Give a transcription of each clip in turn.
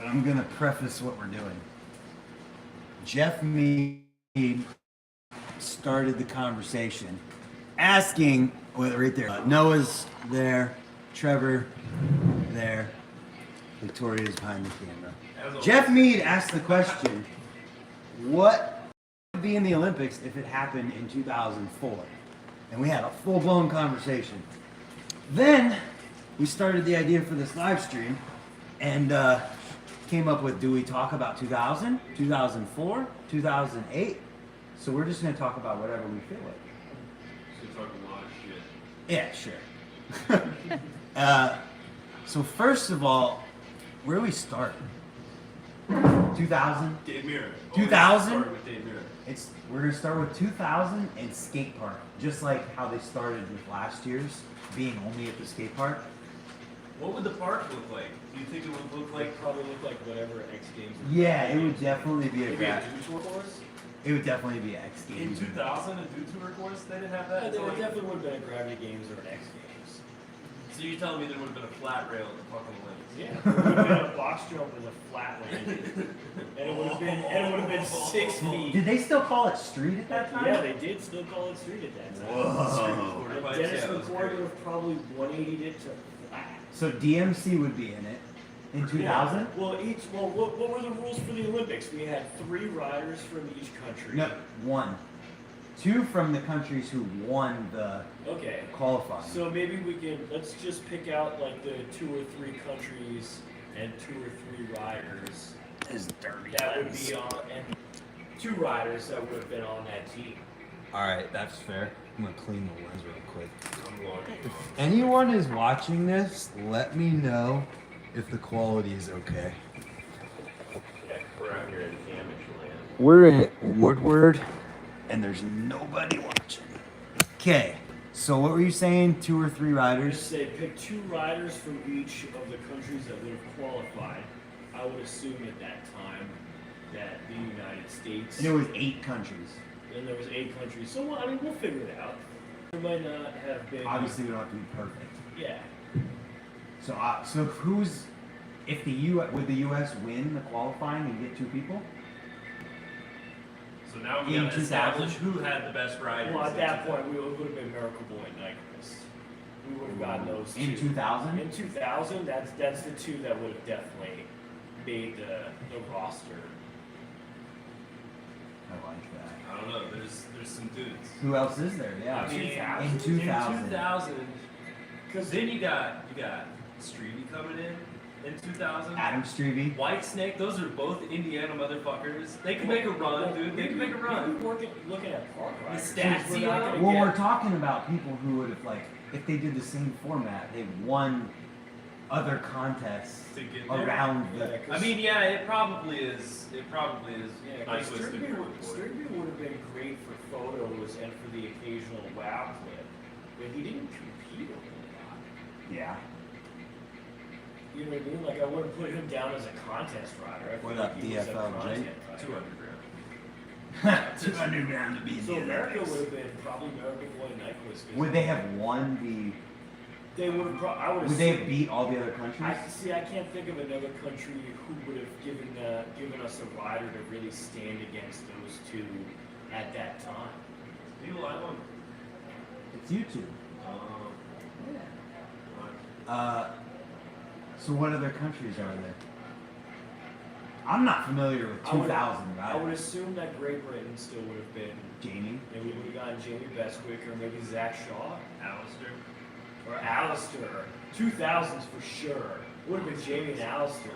but I'm gonna preface what we're doing. Jeff Mead started the conversation, asking, well, right there, Noah's there, Trevor there, Victoria's behind the camera. Jeff Mead asked the question, what would be in the Olympics if it happened in 2004? And we had a full-blown conversation. Then we started the idea for this live stream and came up with, do we talk about 2000, 2004, 2008? So we're just going to talk about whatever we feel like. So you're talking a lot of shit. Yeah, sure. So first of all, where do we start? 2000? Dave Mirra. 2000? With Dave Mirra. We're going to start with 2000 and skate park, just like how they started with last year's, being only at the skate park. What would the park look like? Do you think it would look like? Probably look like whatever X Games. Yeah, it would definitely be a Maybe graph. a tour course. It would definitely be X In Games. 2000, a Dew Tour course? They didn't have Yeah, that? there definitely would have been a Gravity Games or an X Games. So you're telling me there would have been a flat rail at the fucking Olympics? Yeah, there would have been a box jump with a flat landing, and it would have been 6 feet. Did they still call it street at that time? Yeah, they did still call it street at that time. Whoa. And Dennis McCord would have probably 180'd it to flat. So DMC would be in it in 2000? Yeah. Well, what were the rules for the Olympics? We had 3 riders from each country. No, 1. 2 from the countries who won the Okay. qualifying. So maybe let's just pick out like the 2 or 3 countries and 2 or 3 riders Is dirty. that would be on, and 2 riders that would have been on that team. Alright, that's fair. I'm gonna clean the lens real quick. I'm long. If anyone is watching this, let me know if the quality is okay. Yeah, we're out here in Camish land. We're in Woodward, and there's nobody watching. Okay, so what were you saying? 2 or 3 Just riders? say pick 2 riders from each of the countries that would have qualified. I would assume at that time that the United States. And it was 8 countries. And there was 8 countries. So well, I mean, we'll figure it out. There might not have been. Obviously, we don't have to be perfect. Yeah. So who's, if would the U.S. win the qualifying and get 2 people? So now we In got to 2000? establish who had the best riders. Well, at in that 2000. point, we would have been Miracle Boy and Nyquist. We would have gotten those 2. In 2000? In 2000, that's the 2 that would have definitely made the roster. I like that. I don't know. There's some dudes. Who else is there? Yeah. I mean, in 2000. In 2000. Because Then you got Strevey coming in 2000. Adam Strevey. White Snake, those are both Indiana motherfuckers. They can make a run, dude. They can make a run. We're looking at park riders. The stats, We're you not know? gonna Well, get- we're talking about people who would have, like, if they did the same format, they won other contests To get there. around Yeah, the. 'cause- I mean, yeah, it probably is. It probably is. Yeah, Nice because way to do it. Strigby would have been great for photos and for the occasional wow clip, but he didn't compete a whole lot. Yeah. You know what I mean? Like, I wouldn't put him down as a contest rider. I feel What like about he was a DFL, content Jake? rider. 200 grand. Took underground to be So the America Olympics. would have been probably American Boy and Nyquist. Would they have won the? They would have. I would. Would they have beat all the other countries? I can't think of another country who would have given us a rider to really stand against those 2 at that time. Eagle Island. It's you 2. Uh, So what other countries are there? I'm not familiar with 2000, I would right? assume that Great Britain still would have been. Jamie. And we would have gotten Jamie Bestwick or maybe Zach Shaw Alistair. or Alistair. 2000s for sure. Would have been Jamie and Alistair.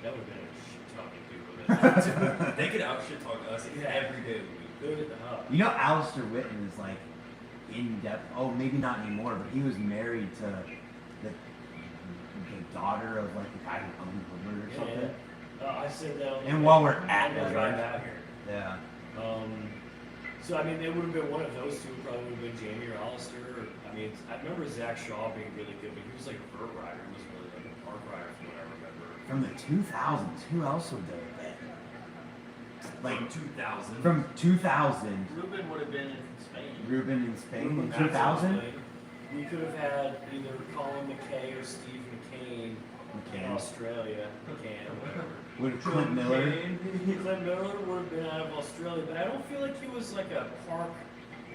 That would have been a shit talking dude. They could out shit talk us Yeah. every day of the week. Good at the hub. You know, Alistair Whitten is like in depth. Oh, maybe not anymore, but he was married to the daughter of like the guy who owned Woodward or something. I said that. And while we're at on the it, drive right? out here. Yeah. So I mean, it would have been one of those 2. Probably would have been Jamie or Alistair. I mean, I remember Zach Shaw being really good, but he was like a vert rider. He was really like a park rider, from what I remember. From the 2000s, who else would there have been? Like From 2000. from 2000, Ruben would have been in Spain. Ruben in Spain in Absolutely. 2000. We could have had either Colin McKay or Steve McCain in McCann. Australia. McCann, whatever. Would Clint Miller? Clint Miller would have been out of Australia, but I don't feel like he was like a park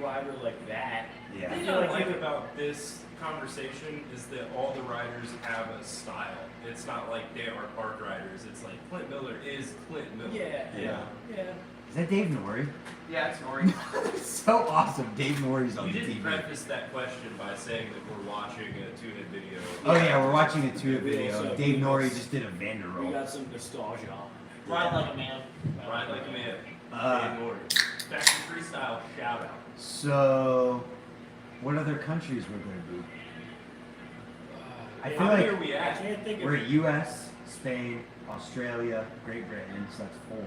rider like that. The Yeah. thing I like about this conversation is that all the riders have a style. It's not like they are park riders. It's like Clint Miller is Clint Miller. Yeah. Is that Dave Norrie? Yeah, it's Nori. So awesome. Dave Norrie's on You the didn't TV. preface that question by saying that we're watching a two-hit video. Oh yeah, we're watching a two We video. also- Dave Norrie just did a We Vanderroll. got some nostalgia on. Ride like a man. Ride like a man. Dan Norrie. Factory freestyle shout out. So, what other countries were there be? I feel How like many are we I at? can't think we're of. at U.S., Spain, Australia, Great Britain, so that's 4.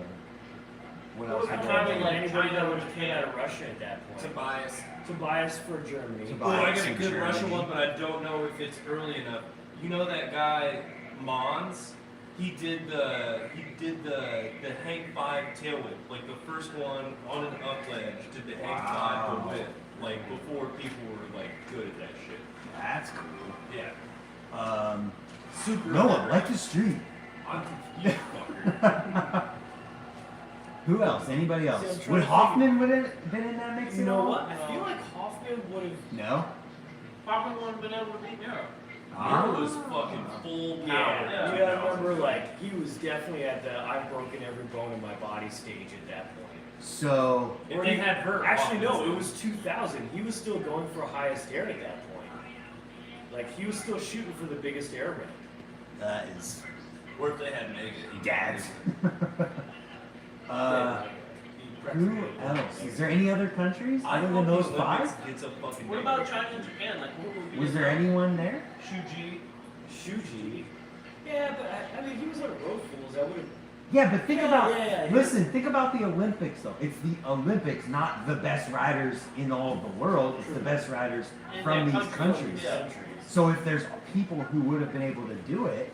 What else? I'm would trying there to be? like- Anybody that would have came out of Russia at that point. Tobias. Tobias for Germany. Tobias. Oh, I got a in good Germany. Russian one, but I don't know if it's early enough. You know that guy Mons? He did the hang 5 tail whip, like the first one on an up ledge. Did the hang 5 the whip, like before people were like good at that shit. That's cool. Yeah. Super. Noah, like the street. I'm confused, fucker. Who else? Anybody else? See, I'm trying Would to Hoffman would have been in that mix? You at know all? what? I feel like Hoffman would have. No. Probably wouldn't have been able to beat Miro. Miller was fucking full power. Yeah, in you gotta 2000. remember, like, he was definitely at the I've broken every bone in my body stage at that point. So, If Or they he- had her. Actually, no, Hoffman's it was 2000. He was still going for highest air at that point. Like, he was still shooting for the biggest air rank. that is Or if they had Mega. dads. He Who practically- else? Is there any other countries I other hope than the those Olympics 5? gets a fucking What Mega. about China and Japan? Like, what would be Was there anyone there? Shuji? Shuji. Yeah, but I mean, he was on Road Fools. I would have. Yeah, but think about. Yeah. Listen, think about the Olympics though. It's the Olympics, not the best riders in all of the world. It's the best riders In from that these country, countries. yeah. Countries. So if there's people who would have been able to do it,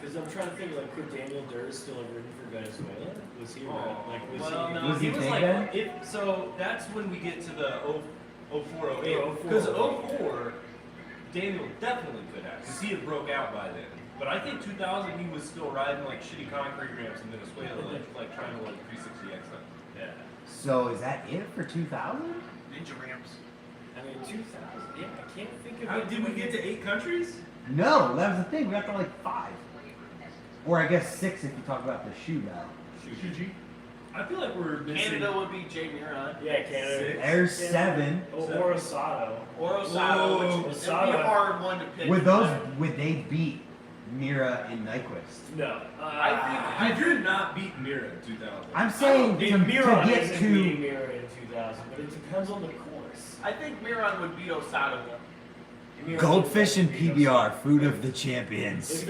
Because I'm trying to think, like, could Daniel Durr still have ridden for Venezuela? Was he Oh, like, was well, he? no, Was he he was big like, then? so that's when we get to the 04, 08. Yeah, 04, Because 08. 04, Daniel definitely could have, because he had broke out by then. But I think 2000, he was still riding like shitty concrete ramps in Venezuela, like trying to like 360X them. Yeah. so is that it for 2000? Ninja ramps? I mean, 2000. Yeah, I can't think of. How, it. did we get to 8 countries? No, that was the thing. We got to like 5, or I guess 6 if you talk about the shoe guy. Shuji? I feel like we're missing. Canada would be Jay Miron. Yeah, Canada. Six. There's 7. Or Osato. Or Osado, which would be a Osado. hard one to pick. Would they beat Mira and Nyquist? No. I did not beat Mira in 2000. I'm saying to Miron get isn't to. beating Mira in 2000, but it depends on the course. I think Miron would beat Osado though. Goldfish and PBR, food of the champions. If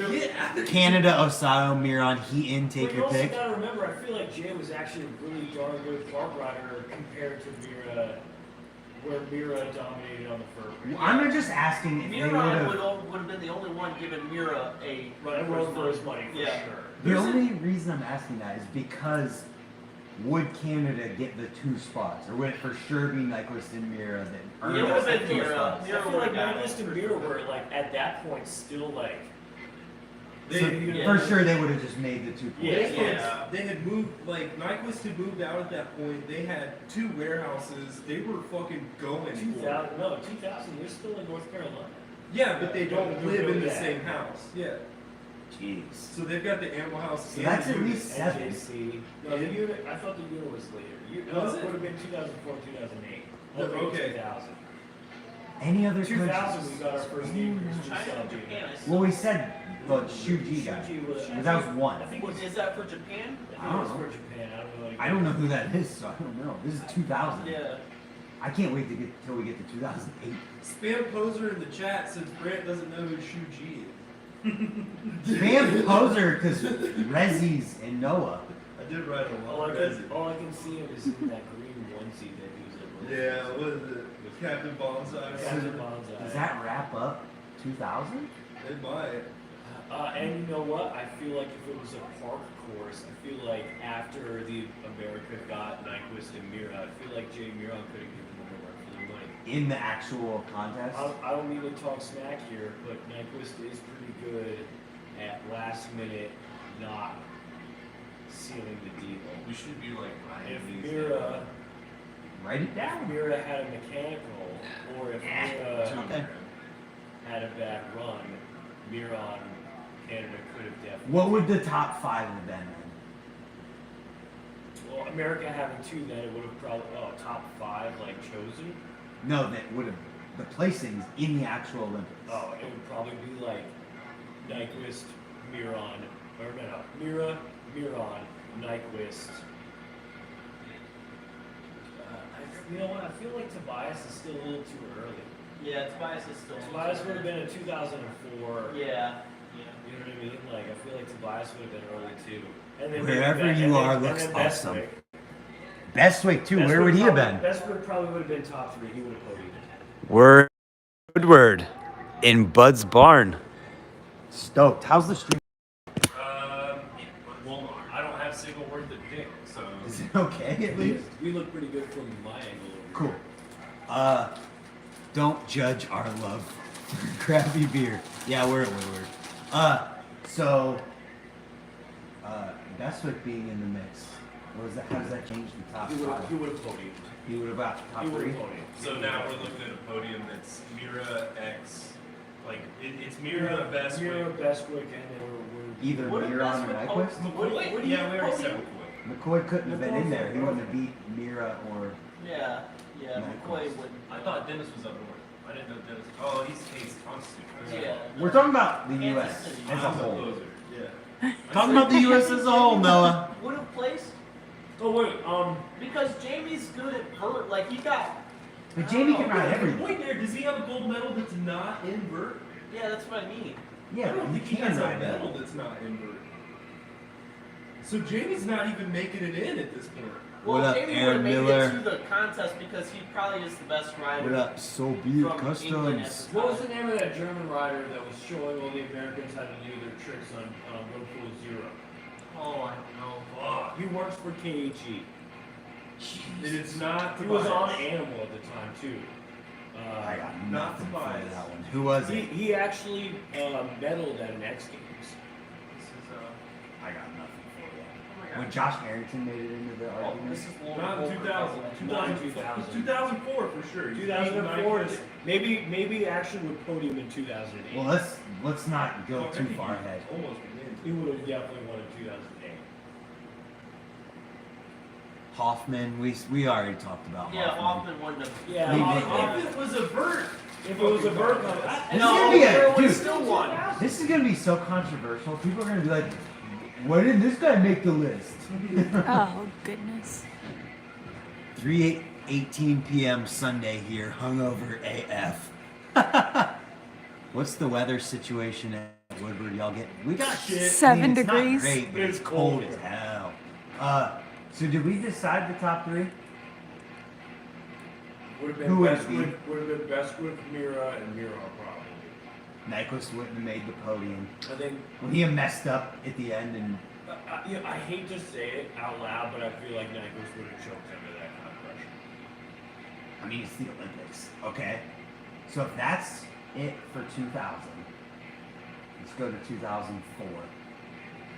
it- Canada, Osato, Miron, Heaton, take But you your also pick. gotta remember, I feel like Jay was actually a really darn good park rider compared to Mira, where Mira dominated on the first. I'm just asking if they would Miron have. would have been the only one giving Mira a Run for his money, for Yeah. sure. The only reason I'm asking that is because would Canada get the 2 spots, or would it for sure be Nyquist and Mira that earned It us would've the been 2 Mira. spots? I Mira feel would've like got Nyquist it. and Mira were like at that point still like. So, They- for sure, they would have just made the 2 points. Yeah. They had moved, like, Nyquist had moved out at that point. They had 2 warehouses. They were fucking going for it. 2000, no, 2000. You're still in North Carolina. Yeah, but they don't Don't live in the do that. same house. Yeah. Jeez. So they've got the animal house. So and that's the at unit. least 7. NJC. No, the unit. I thought the unit was later. Was it it? would have been 2004, 2008. Oh, okay. 2000. Any other 2000, countries? we got our first name. China and Japan. Well, we said the Shuji guy. Shuji was. But that was 1. I think it's. Is that for Japan? I think it was for Japan. I don't know. I don't know who that is, so I don't know. This is 2000. Yeah. I can't wait to get till we get to 2008. Spam Poser in the chat says Brant doesn't know who Shu G is. Spam Poser because Rezzi's and Noah. I did write a All lot I of can, all I can see him is in that green onesie that he was in. Yeah, what is it? Captain Bonsai. Captain Bonsai. Does that wrap up 2000? It might. And you know what? I feel like if it was a park course, I feel like after the America got Nyquist and Mira, I feel like Jay Miron could have given them a run for their money. In the actual contest? I don't mean to talk smack here, but Nyquist is pretty good at last minute not We should be like If Ryan these Mira, Write it if down. Mira had a mechanical, or if Mira Okay. had a bad run, Mira on Canada could have definitely. What would the top 5 have been then? Well, America having 2, then it would have probably top 5 like chosen. No, that would have the placings in the actual Olympics. Oh, it would probably be like Nyquist, Miron, or no, Mira, Miron, Nyquist. You know what? I feel like Tobias is still a little too early. Yeah, Tobias is still. Tobias would have been in 2004. Yeah. You know what I mean? Like, I feel like Tobias would have been early too. And then Wherever maybe you and are then- looks and then awesome. Bestwick. Bestwick too. Where Bestwick would he have probably- been? Bestwick probably would have been top 3. He would have podiumed. We're Woodward in Bud's barn. Stoked. How's the stream? Well, I don't have single worth of dick, so. Is it okay at least? We look pretty good from my angle over Cool. here. Don't judge our love for crappy beer. Yeah, we're at Woodward. Bestwick being in the mix. What was that? How does that change the top He would 5? have podiumed. He would have got top He would 3. have podiumed. So now we're looking at a podium that's Mira X, like it's Mira, Bestwick. Mira, Bestwick, and then we're Either What if Miron or Bestwick Nyquist. McCoy? Yeah, we already said McCoy. McCoy couldn't have been in there. He wouldn't have beat Mira or. Yeah. Nyquist. McCoy would. I thought Dennis was up north. I didn't know Dennis. Oh, he's constant. Yeah. We're talking about the Kansas U.S. City. as a I'm the whole. closer. Yeah. Talking about the U.S. as a whole, Noah. Would have placed Oh wait, because Jamie's good at vert. Like he got. But Jamie can ride The everything. point there, does he have a gold medal that's not in vert? Yeah, that's what I mean. Yeah, I don't you think he can has a ride medal that. that's not in vert. So Jamie's not even making it in at this point. Well, What up, Jamie would Aaron have made Miller? it to the contest because he probably is the best rider. What up, So Be It From England at Customs? the what was the name of that German rider that was showing all the Americans how to do their tricks on Road Pool Zero? Oh, I don't know. Fuck. He works for KHE. And it's not. He was on Tobias. Animal at the time too. I got Not nothing for Tobias. that one. Who was it? He actually medaled at an X Games. This is I got nothing for that. oh my When god. Josh Harrington made it into the Oh, argument. this is Not in 2000. Not in 2000. 2004 for sure. He's 2004. 89. Maybe actually would podium in 2008. Well, let's not go Oh, I too think far he ahead. Almost began. He would have definitely won in 2008. Hoffman, we already talked about Yeah, Hoffman. Hoffman wouldn't have. Yeah, Maybe. If it was a vert. If it was a bird, This is No, gonna be there a was dude. still one. This is gonna be so controversial. People are gonna be like, "Why didn't this guy make the list?" Oh, goodness. 3:18 p.m. Sunday here, hungover AF. What's the weather situation at Woodward? Y'all get? We got shit. 7 it's not degrees. great, but it's cold as hell. So did we decide the top 3? Would have Who been would it Bestwick, would have been Bestwick, Mira, and Mira probably. Nyquist wouldn't have made the podium. I think. When he messed up at the end, and I hate to say it out loud, but I feel like Nyquist would have choked under that kind of pressure. I mean, it's the Olympics, okay? So if that's it for 2000, let's go to 2004.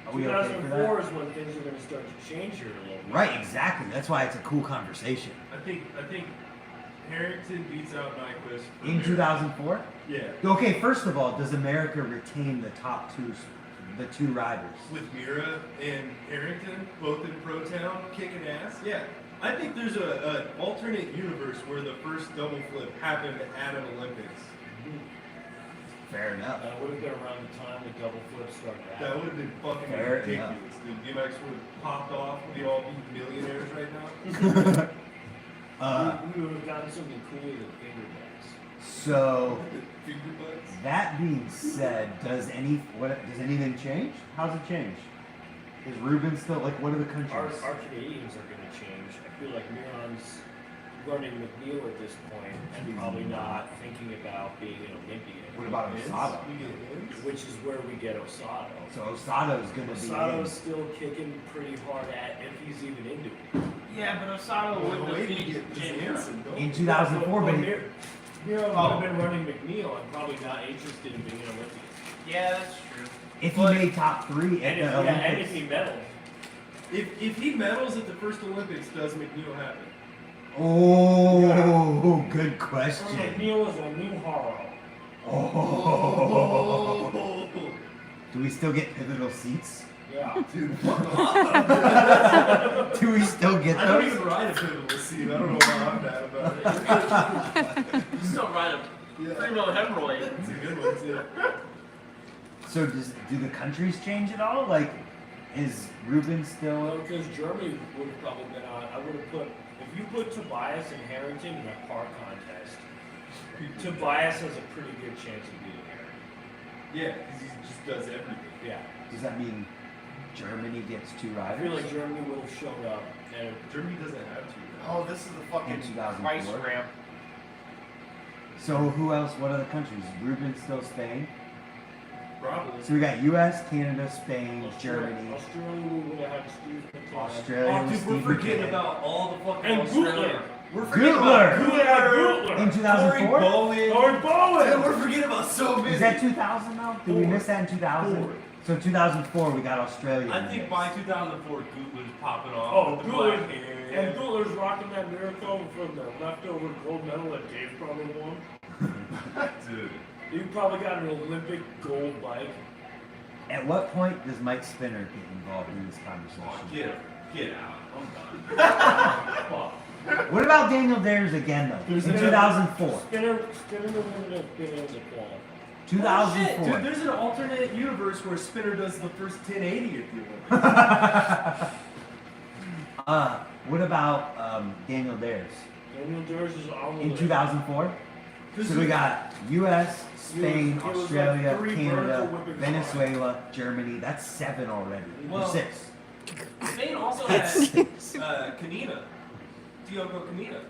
Are we okay for 2004 that? is when things are going to start to change here a little bit. Right, exactly. That's why it's a cool conversation. I think Harrington beats out Nyquist. for In Mira. 2004? Yeah. Okay, first of all, does America retain the top the two riders? With Mira and Harrington, both in Pro Town, kicking ass. Yeah. I think there's an alternate universe where the first double flip happened at an Olympics. Fair enough. That would have been around the time the double flip started That happening. would have been fucking Fair ridiculous. enough. Dude, BMX would have popped off. We'd all be millionaires right now. We would have gotten something cooler than finger bags. So Finger butts. that being said, does anything change? How's it change? Is Ruben still like? What are the countries? Our Canadians are going to change. I feel like Miron's running McNeil at this point and probably not thinking about being an Olympian. What about Osado? We get wins. Which is where we get Osado. So Osato's gonna be Osado's still kicking pretty hard at if he's even into it. Yeah, but Osado Well, wouldn't the way have we beat get Jamie. Jansen, don't in we? 2004, but he- Miro would Oh. have been running McNeil and probably not interested in being an Olympian. Yeah, that's true. if he But- made top 3 at And the if, yeah, and Olympics. if he medaled. If he medals at the first Olympics, does McNeil happen? Oh, good So question. McNeil is a new horror. Oh. Do we still get pivotal seats? Yeah. Dude, Do we still get I don't those? even ride a pivotal seat. I don't know why I'm mad about it. You still ride a primo hemorrhoid. It's a good one too. So do the countries change at all? Like, is Ruben still? Because Germany would have probably been on. I would have put, if you put Tobias and Harrington in a par contest, Tobias has a pretty good chance of beating Harrington. Yeah, because he just does everything. Yeah. Does that mean Germany gets 2 I riders? feel like Germany would have shown up and Germany doesn't have to. Oh, this is the fucking In 2004? rice ramp. So who else? What other countries? Ruben still Spain? Probably. So we got U.S., Canada, Spain, Germany, Australia we would have had Steve McCann. Australia. Oh, with dude, we're Steve forgetting McCann. about all the fucking And Australia. Gutler. We're forgetting Gutler. about Gutler. In 2004? Corey Bowen. Or Bowen! Dude, we're forgetting about so many. Is that 2000 though? Did we miss that in 2000? Four. So 2004 we got Australia. I in think there. by 2004, Gutler's popping off. Oh, with the Gutler. black hair. And Gutler's rocking that miracle from the leftover gold medal that Dave probably won. Dude. You probably got an Olympic gold bike. At what point does Mike Spinner get involved in this Oh, conversation? get out. I'm done. What about Daniel Dares again though? In 2004. Spinner wouldn't have been able to qualify. 2004. Dude, there's an alternate universe where Spinner does the first 1080 at the Olympics. What about Daniel Dares? Daniel Dares is on the In list. 2004? So we got U.S., Spain, It was like Australia, 3 Canada, vertical whipping Venezuela, Germany. That's 7 already. Well- Or 6. Spain also has Canina. Diogo Canina.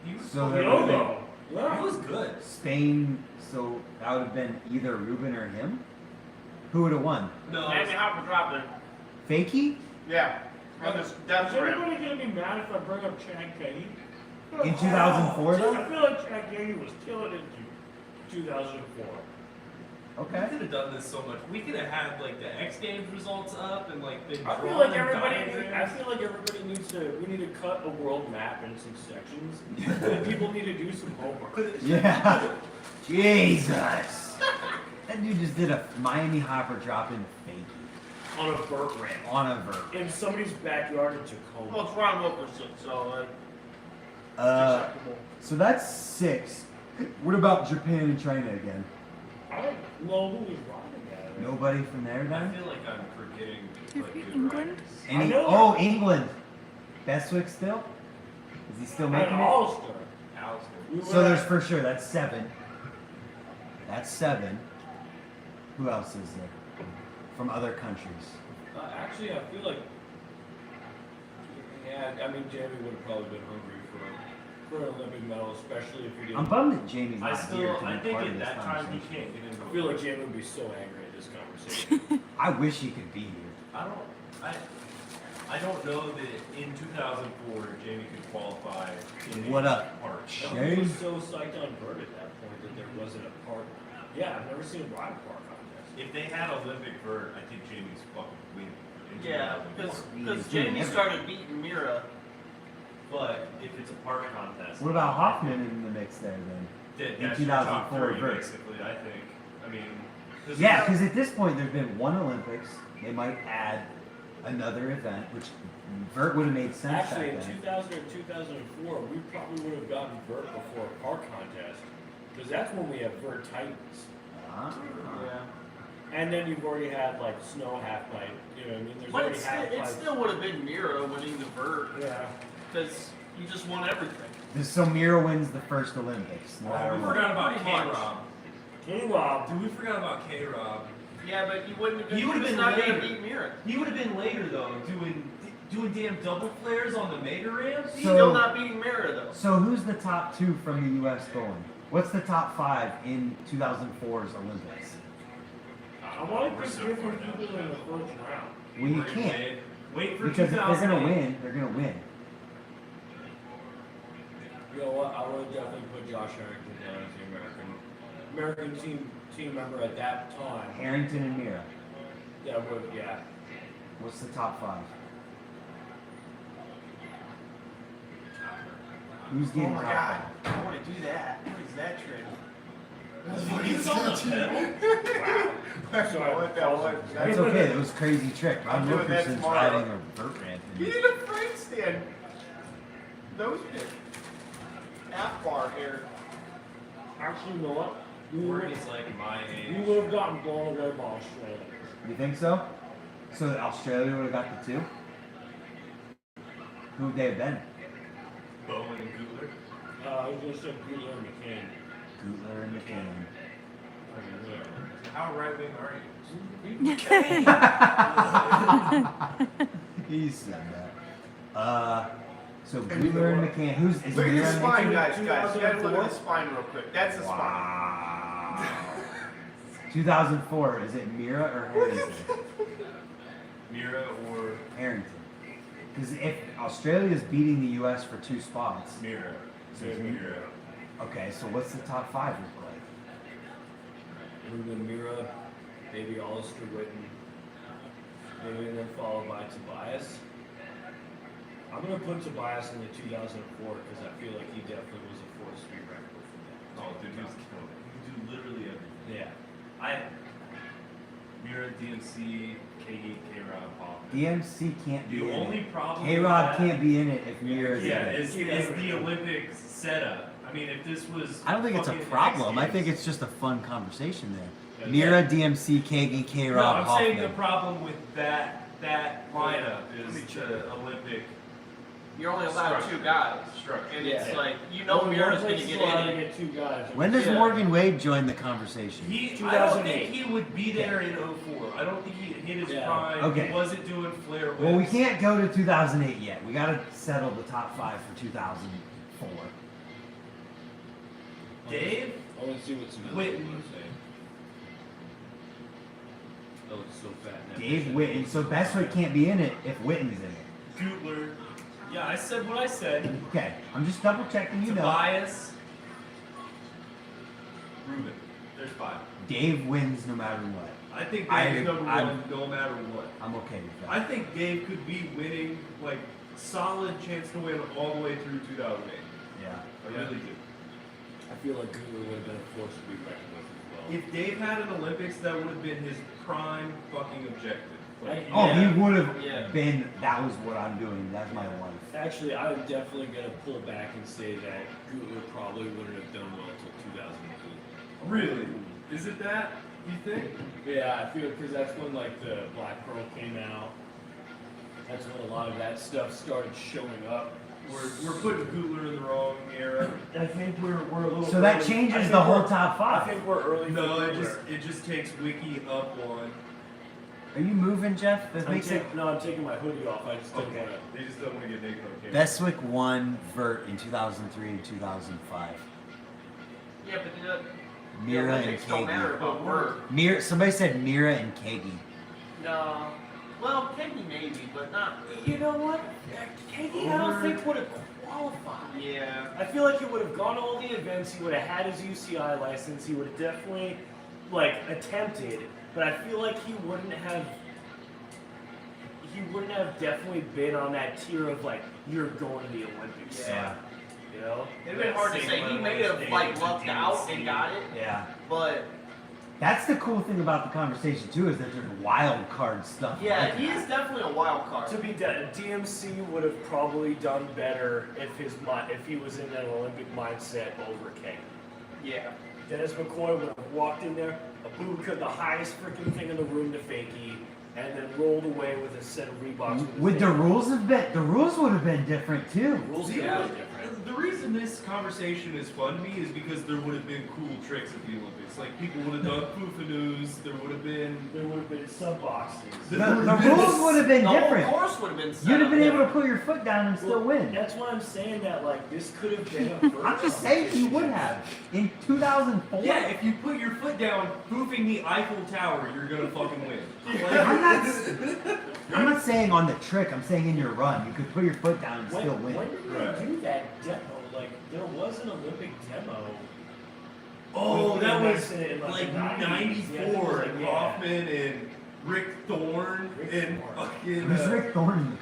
He was, So there would have Diogo. he Yeah. was good. Spain, so that would have been either Ruben or him? Who would have won? No, Andy Hopper dropped it. Fakey? Yeah. On this death Is ramp. anybody gonna be mad if I bring up Chad Kenny? In 2004 I though? feel like Chad Kenny was killing it in 2004. we Okay. could have done this so much. We could have had like the X Games results up and like been I feel drawn like in everybody. diagrams. I feel like everybody needs to. We need to cut a world map into some sections. And people need to do some homework. Yeah. Jesus. That dude just did a Miami Hopper drop in Fakey On a vert ramp on a vert. in somebody's backyard in Well, Tacoma. it's Ron Wilkerson, so it's Uh, acceptable. so that's 6. What about Japan and China again? I don't know who was rocking that. Nobody from there I then? feel like I'm forgetting like good England? riders. Any? I know- Oh, England. Bestwick still? Is he still An making it? all-star. Alistair. We were So there's at- for sure, that's 7. That's 7. Who else is there? From other countries. Actually, I feel like. Yeah, I mean, Jamie would have probably been hungry for an Olympic medal, especially if he didn't. I'm bummed that Jamie's I not here still, to I be think part of at this that time he conversation. can't get into I feel like Jamie would be so angry at this conversation. I wish he could be here. I don't know that in 2004 Jamie could qualify. In What any up? part. Everybody was so psyched on Bert at that point that there wasn't a park. Yeah, I've never seen a ride park contest. If they had Olympic vert, I think Jamie's fucking winning. in Yeah, 2004. because He's doing Jamie everything. started beating Mira. But if it's a park contest, What about Hoffman in the mix there then? That's in your top 2004 three, vert? basically, I think. I mean, Yeah, because at this point there's been 1 Olympics. They might add another event, which vert would have made sense Actually, in back then. 2000 or 2004, we probably would have gotten Vert before a park contest, because that's when we have Vert Titans. Ah. And then you've already had like snow half pipe. You know what I mean? There's But already it half still, it pipes. still would have been Mira winning the vert Yeah. because you just won everything. So Mira wins the first Olympics. No matter we what. forgot about Pretty much. K-Rob. King Rob. Dude, we forgot about K-Rob. Yeah, but you wouldn't have been. He would have been not later. going to beat Mira. He would have been later though, doing damn double flares on the mega ramps. He's So- still not beating Mira though. So who's the top 2 from the U.S. going? What's the top 5 in 2004's Olympics? I want to We're pick so different far down. people in the first round. Well, you can't. Wait for Because if they're going to 2008. win, they're going to win. You know what? I would have definitely put Josh Harrington down as the American team member at that time. Harrington and Mira. Yeah, would yeah. What's the top 5? Who's Oh getting my top god, five? I want to do that. What is that trick? He's on the pedal. I don't know what that was. That's okay. That was a crazy trick. Ron I'm doing that Wilkerson's tomorrow. riding a vert ramp. You need a frame stand. Nose pick. Half bar here. Actually, you know what? Morgan's like my You age. would have gotten blown away by Australia. You think so? So that Australia would have got the 2? Who would they have been? Bowen and Googler. I was gonna say Goodler and McCain. Gutler and McCann. How right wing are you? He said that. So Gutler and McCann. Who's is Look at Mira the and spine, McCann? guys. You gotta look at the spine real quick. That's the spine. Wow. 2004. Is it Mira or Harrington? Mira or Harrington. Because if Australia's beating the U.S. for 2 spots, Mira? So it's Mira. okay. So what's the top 5 look like? Ruben Mira, maybe Alistair Whitten, maybe then followed by Tobias. I'm gonna put Tobias in the 2004 because I feel like he definitely was a force to be reckoned with. Oh, dude, he was killing it. He could do literally everything. Yeah. Mira, DMC, KD, K-Rod, Hoffman. DMC can't be The in only it. problem K-Rod with that- can't be in it if Mira's Yeah, in it. is the Olympics setup. I mean, if this was. I don't think it's a fucking problem. I X think Games- it's just a fun conversation there. Yeah. Mira, DMC, KG, No, K-Rod, I'm Hoffman. saying the problem with that lineup is the Olympic You're only allowed 2 guys. structure. And Yeah. it's like, you know Only Mira's one going place to is get allowed in to it. get 2 guys. When does Yeah. Morgan Wade join the conversation? I don't 2008. think he would be there in 04. I don't think he hit his Yeah. prime. Okay. He wasn't doing flare whips. Well, we can't go to 2008 yet. We got to settle the top 5 for 2004. Dave? I want to see what some other Whitten. people are saying. That looks so fat now. Dave Witten. So Bestwick can't be in it if Witten's in it. Gutler. Yeah, I said what I said. Okay, I'm just double checking. You know, Tobias. Ruben. There's 5. Dave wins no matter what. I think I- Dave's number I'm- 1 no matter what. I'm okay with that. I think Dave could be winning, like, solid chance to win all the way through 2008. Yeah. I really do. I feel like Goodler would have been a force to be reckoned with as well. If Dave had an Olympics, that would have been his prime fucking objective. Like, Oh, Yeah. he would have Yeah. been. That was what I'm doing. That's my life. Actually, I'm definitely going to pull back and say that Goodler probably wouldn't have done well until 2008. really? Is it that? You think? Yeah, I feel because that's when like the Black Pearl came out. That's when a lot of that stuff started showing up. We're putting Gutler in the wrong era. I think we're a little. So that early. I changes think the whole we're- top I 5. think we're early. No, for it Goodler. just takes Wiki up one. Are you moving, Jeff? That I'm makes it. I'm taking my hoodie off. I just don't Okay. want to. They just don't want to get naked on camera. Bestwick won vert in 2003 and 2005. Yeah, but the Mira and Olympics don't matter Kagi. about work. Mira. Somebody said Mira and Kagi. No. Well, Kenny maybe, but not. You know what? Katie, I don't think would have qualified. Yeah. I feel like he would have gone to all the events. He would have had his UCI license. He would have definitely, like, attempted. But I feel like he wouldn't have. He wouldn't have definitely been on that tier of like you're going to the Olympics. Yeah. You know. It'd been hard to say. He may have like lucked out and got it, Yeah. but That's the cool thing about the conversation too, is that there's wild card stuff. yeah, like he that. is definitely a wild card. To be DMC would have probably done better if he was in an Olympic mindset over King. Yeah. Dennis McCoy would have walked in there, a boot cut the highest freaking thing in the room to fakie, and then rolled away with a set of Reeboks. with his Would the name. rules have been? The rules would have been different too. rules See, are Yeah. really different? The reason this conversation is fun to me is because there would have been cool tricks at the Olympics. Like, people would have done poofanoos, there would have been. There would have been sub boxes. The rules would have been The whole different. course would have been set You'd have up been able to different. put your foot down and still win. That's why I'm saying that like this could have been a first I'm just saying you would have in 2004. Yeah, if you put your foot down poofing the Eiffel Tower, you're gonna fucking win. I'm not saying on the trick. I'm saying in your run, you could put your foot down and When, still win. when did Right. they do that demo? Like there was an Olympic demo. Oh, With that was BMX in it in, like the 90s. Yeah, it was '94, like, and yeah. Hoffman and Rick Thorne and fucking. Who's Rick Thorne in the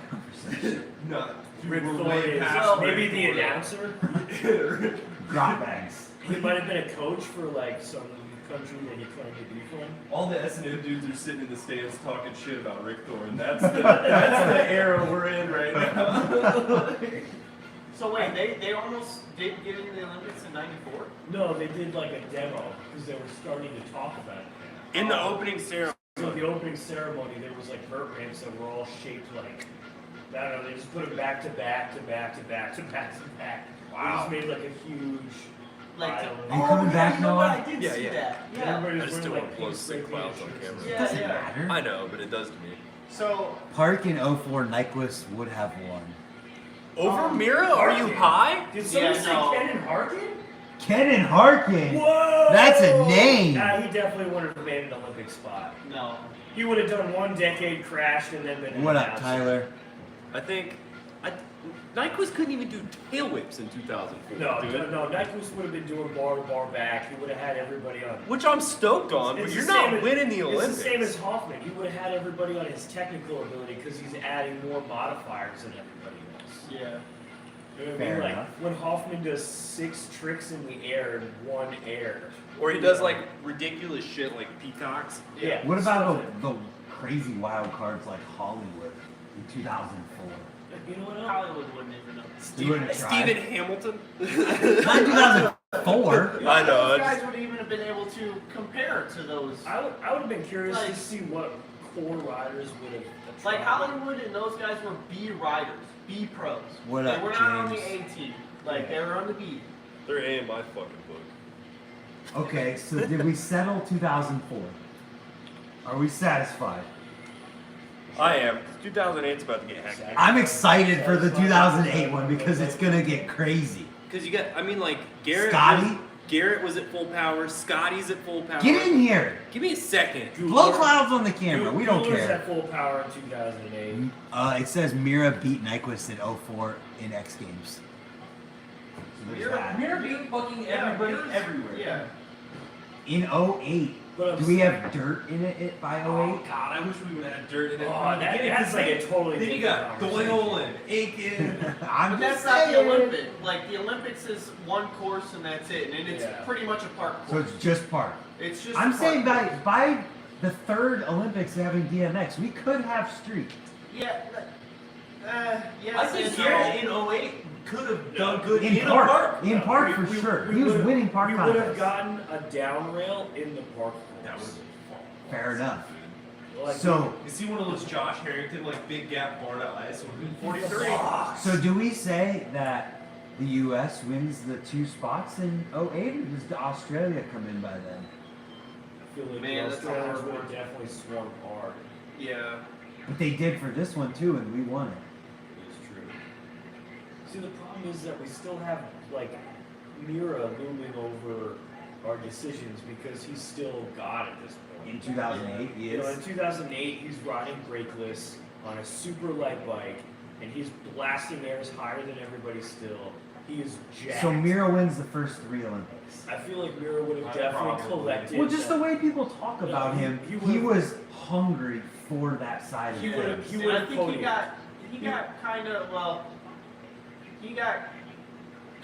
conversation? No, dude, Rick we're Thorne way is past maybe Rick the Thorne. announcer. Drop bags. He might have been a coach for like some country that he claimed to be from. All the S&M dudes are sitting in the stands talking shit about Rick Thorne. That's the era we're in right now. So wait, they almost did get into the Olympics in '94. No, they did like a demo because they were starting to talk about it. In the opening ceremony. So the opening ceremony, there was like vert ramps that were all shaped like, I don't know, they just put them back to back to back to back to back to back. Wow. They just made like a huge Like, island. Are you coming back, you know Noah? what? I did Yeah, see yeah. that. Yeah. Everybody I was just wearing, don't like, want to blow pink sick spray clouds on painted camera. shirts. Yeah, Doesn't yeah. matter. I know, but it does to me. So Park in 04, Nyquist would have won. Over Mira? Are you high? Did somebody Yeah, say no. Ken and Harkin? Kenan Harkin. Whoa! That's a name. Nah, he definitely would have made an Olympic spot. no. He would have done one decade, crashed, and then been an What up, announcer. Tyler? I think Nyquist couldn't even do tail whips in 2004. No, dude. no, Nyquist would have been doing bar to bar back. He would have had everybody on. Which I'm stoked on, but It's you're the not same as- winning the Olympics. It's the same as Hoffman. He would have had everybody on his technical ability because he's adding more modifiers than everybody else. Yeah. You know what I Fair mean? Like enough. when Hoffman does 6 tricks in the air and 1 air. Or he does like ridiculous shit like peacocks. Yeah. What about the crazy wild cards like Hollywood in 2004? You know what else? Hollywood wouldn't even know. You wouldn't try? Steven Hamilton. Not 2004. I know. Those it's- guys would even have been able to compare to those. I would have been curious Like- to see what core riders would have. Like tried. Hollywood and those guys were B riders, B pros. What they up, were not on the James? A team. Like they were on the B. They're A in my fucking book. Okay, so did we settle 2004? Are we satisfied? I am. 2008's about to get hectic. I'm excited for the 2008 one because it's gonna get crazy. Because you got, I mean, like Garrett. Scotty? Garrett was at full power. Scotty's at full power. Get in here. Give me a second. Blow clouds on the camera. We don't Who was care. at full power in 2008? It says Mira beat Nyquist in 04 in X Games. So there's that. Mira beat fucking everybody everywhere. Yeah. In 08, But do we have dirt in it by Oh 08? god, I wish we would have had dirt in it. Oh, that's like a totally Then you different got conversation. Doyle and Aiken. I'm But that's just not the saying. Olympic. Like the Olympics is one course and that's it, and it's Yeah. pretty much a park So course. it's just park. It's just. I'm a saying park by the third Olympics having BMX, we could have streak. course. Yeah. Yes. I think and Garrett no. in 08 could have done good In in park. a park. In park for sure. He was would've- winning park We would have contests. gotten a down rail in the park That course. Fair enough. Like, So, You see one of those Josh Harrington like big gap board out ice would be 43. so do we say that the U.S. wins the 2 spots in 08, or does Australia come in by then? I feel like Man, the that's a Australians hard would have one. definitely swung hard. Yeah. But they did for this one too, and we won it. It is true. See, the problem is that we still have like Mira looming over our decisions because he's still God at this point. In 2008, he You know, in is. 2008, he's riding brakeless on a super light bike, and he's blasting airs higher than everybody still. He is jacked. So Mira wins the first 3 Olympics. I feel like Mira would have definitely Probably. collected. Well, just the that- way people talk No, about he- him, he he would've- was hungry for that side of He would've- things. he And would I have think podiumed. he got kind of well. He got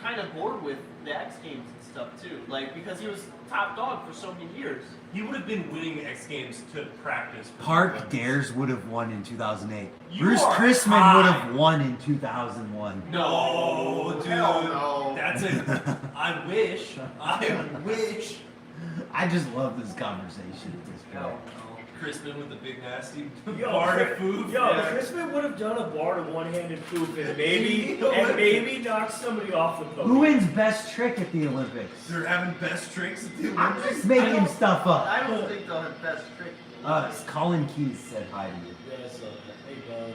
kind of bored with the X Games and stuff too, like because he was top dog for so many years. He would have been winning X Games to practice. for the Park Olympics. Dares would have won in 2008. You Bruce are Chrisman high. would have won in 2001. No, dude. Hell no. That's a. I wish. I wish. I just love this conversation at this point. Crispin with the big nasty Yo, bar to Chris- food. Yo, Yeah. Crispin would have done a bar to one-handed poop and You know maybe what? knocked somebody off the podium. Who wins best trick at the Olympics? They're having best tricks at the I'm Olympics. just making stuff up. I don't think they'll have best trick. Colin Keys said hi to you. Yeah, so, hey,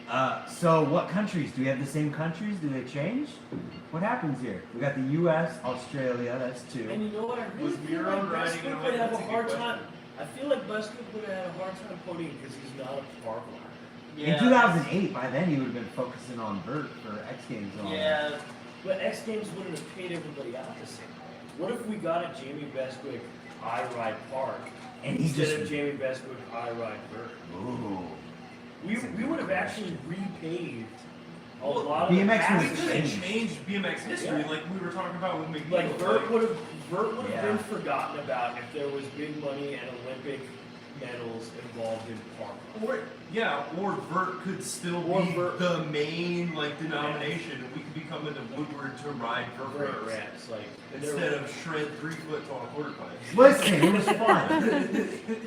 bud. So what countries? Do we have the same countries? Do they change? What happens here? We got the U.S., Australia, that's 2. And you know what? I really Was feel Miro like riding Westbrook on would it? have a That's a good hard question. time. I feel like Westbrook would have had a hard time podium because he's not a park rider. Yeah. In 2008, by then he would have been focusing on vert for X Games. And all that. Yeah. But X Games wouldn't have paid everybody out the same. What if we got a Jamie Bestwick I Ride Park And he Instead just. of Jamie Bestwick, I ride Vert. Ooh. We would have actually repaved a Well, lot of BMX the We was passes. could have changed BMX history Yeah. like we were talking about with McNeil. Like Vert would have Yeah. been forgotten about if there was big money and Olympic medals involved in park. Or Vert could still Or be Vert. the main like denomination, and we could be coming to Woodward to ride for Vert Vert ramps, like instead of shred 3 foot tall quarter pipe. Listen, it was fun.